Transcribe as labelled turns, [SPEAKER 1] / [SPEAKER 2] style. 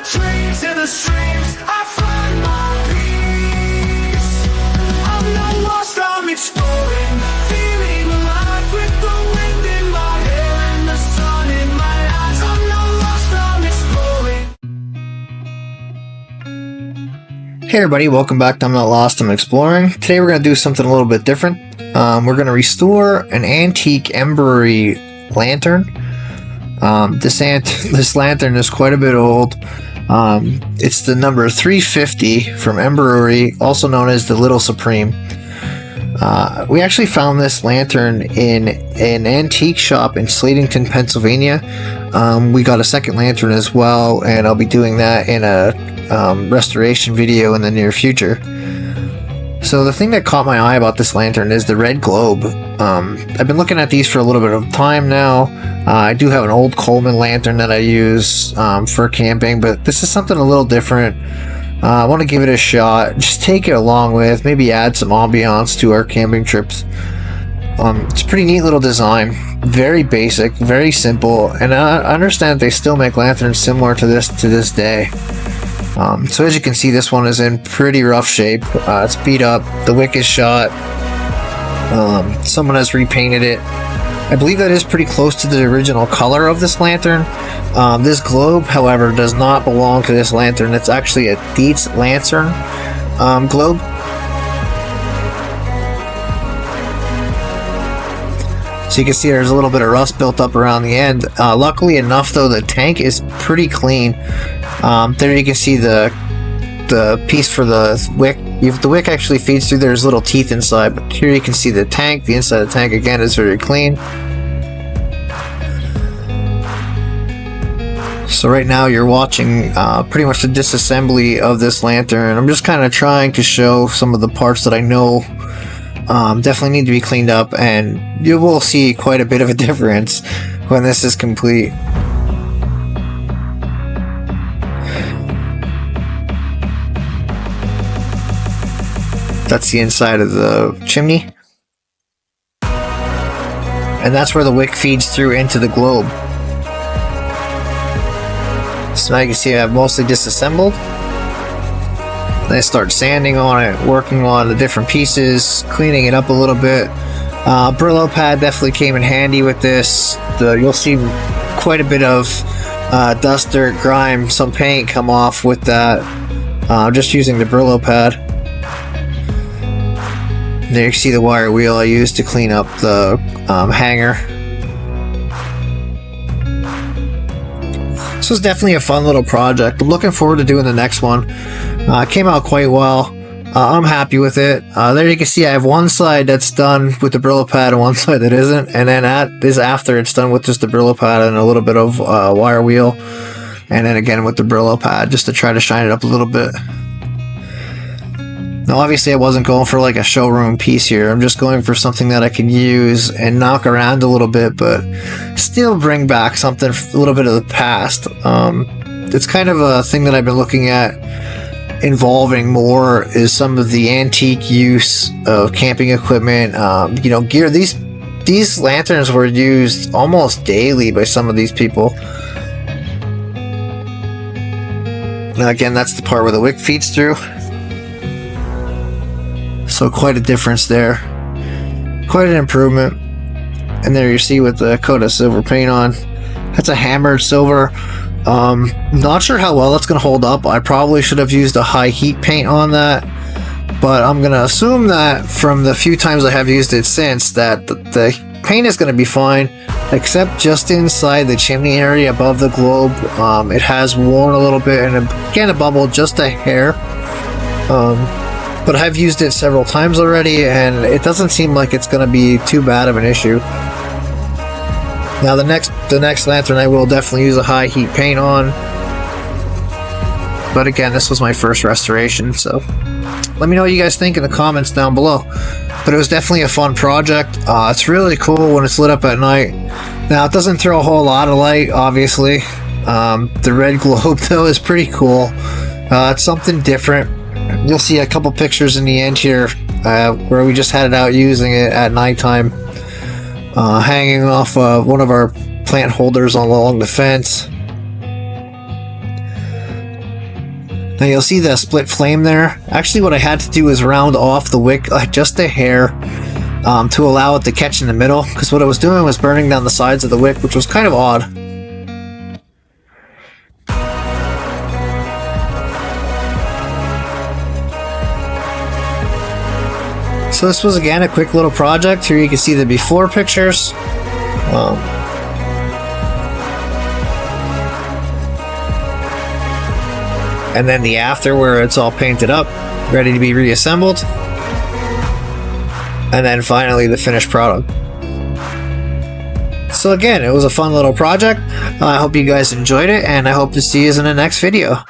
[SPEAKER 1] the trees and the streams, I find my peace. I'm not lost, I'm exploring, feeling alive with the wind in my hair and the sun in my eyes. I'm not lost, I'm exploring.
[SPEAKER 2] Hey everybody, welcome back to I'm Not Lost, I'm Exploring. Today we're going to do something a little bit different. We're going to restore an antique Embury lantern. This lantern is quite a bit old. It's the number 350 from Embury, also known as the Little Supreme. We actually found this lantern in an antique shop in Slatington, Pennsylvania. We got a second lantern as well, and I'll be doing that in a restoration video in the near future. So the thing that caught my eye about this lantern is the red globe. I've been looking at these for a little bit of time now. I do have an old Coleman lantern that I use for camping, but this is something a little different. I want to give it a shot, just take it along with, maybe add some ambiance to our camping trips. It's a pretty neat little design, very basic, very simple, and I understand they still make lanterns similar to this day. So as you can see, this one is in pretty rough shape. It's beat up, the wick is shot, someone has repainted it. I believe that is pretty close to the original color of this lantern. This globe, however, does not belong to this lantern. It's actually a Dietz lantern globe. So you can see there's a little bit of rust built up around the end. Luckily enough though, the tank is pretty clean. There you can see the piece for the wick. If the wick actually feeds through, there's little teeth inside, but here you can see the tank. The inside of the tank again is very clean. So right now you're watching pretty much the disassembly of this lantern. I'm just kind of trying to show some of the parts that I know definitely need to be cleaned up, and you will see quite a bit of a difference when this is complete. That's the inside of the chimney. And that's where the wick feeds through into the globe. So now you can see I've mostly disassembled. Then I start sanding on it, working on the different pieces, cleaning it up a little bit. Brillo pad definitely came in handy with this. You'll see quite a bit of dust, dirt, grime, some paint come off with that. Just using the Brillo pad. There you can see the wire wheel I used to clean up the hanger. This was definitely a fun little project. I'm looking forward to doing the next one. It came out quite well. I'm happy with it. There you can see I have one side that's done with the Brillo pad and one side that isn't, and then that is after it's done with just the Brillo pad and a little bit of wire wheel, and then again with the Brillo pad just to try to shine it up a little bit. Now obviously I wasn't going for like a showroom piece here. I'm just going for something that I can use and knock around a little bit, but still bring back something, a little bit of the past. It's kind of a thing that I've been looking at involving more, is some of the antique use of camping equipment, gear. These lanterns were used almost daily by some of these people. Now again, that's the part where the wick feeds through. So quite a difference there, quite an improvement. And there you see with the coat of silver paint on, that's a hammered silver. Not sure how well that's going to hold up. I probably should have used a high heat paint on that, but I'm going to assume that from the few times I have used it since, that the paint is going to be fine, except just inside the chimney area above the globe. It has worn a little bit, and again it bubbled just a hair. But I've used it several times already, and it doesn't seem like it's going to be too bad of an issue. Now the next lantern I will definitely use a high heat paint on. But again, this was my first restoration, so let me know what you guys think in the comments down below. But it was definitely a fun project. It's really cool when it's lit up at night. Now it doesn't throw a whole lot of light, obviously. The red globe though is pretty cool. It's something different. You'll see a couple pictures in the end here where we just had it out using it at nighttime, hanging off one of our plant holders along the fence. Now you'll see the split flame there. Actually what I had to do is round off the wick just a hair to allow it to catch in the middle, because what I was doing was burning down the sides of the wick, which was kind of odd. So this was again a quick little project. Here you can see the before pictures. And then the after, where it's all painted up, ready to be reassembled. And then finally the finished product. So again, it was a fun little project. I hope you guys enjoyed it, and I hope to see you in the next video.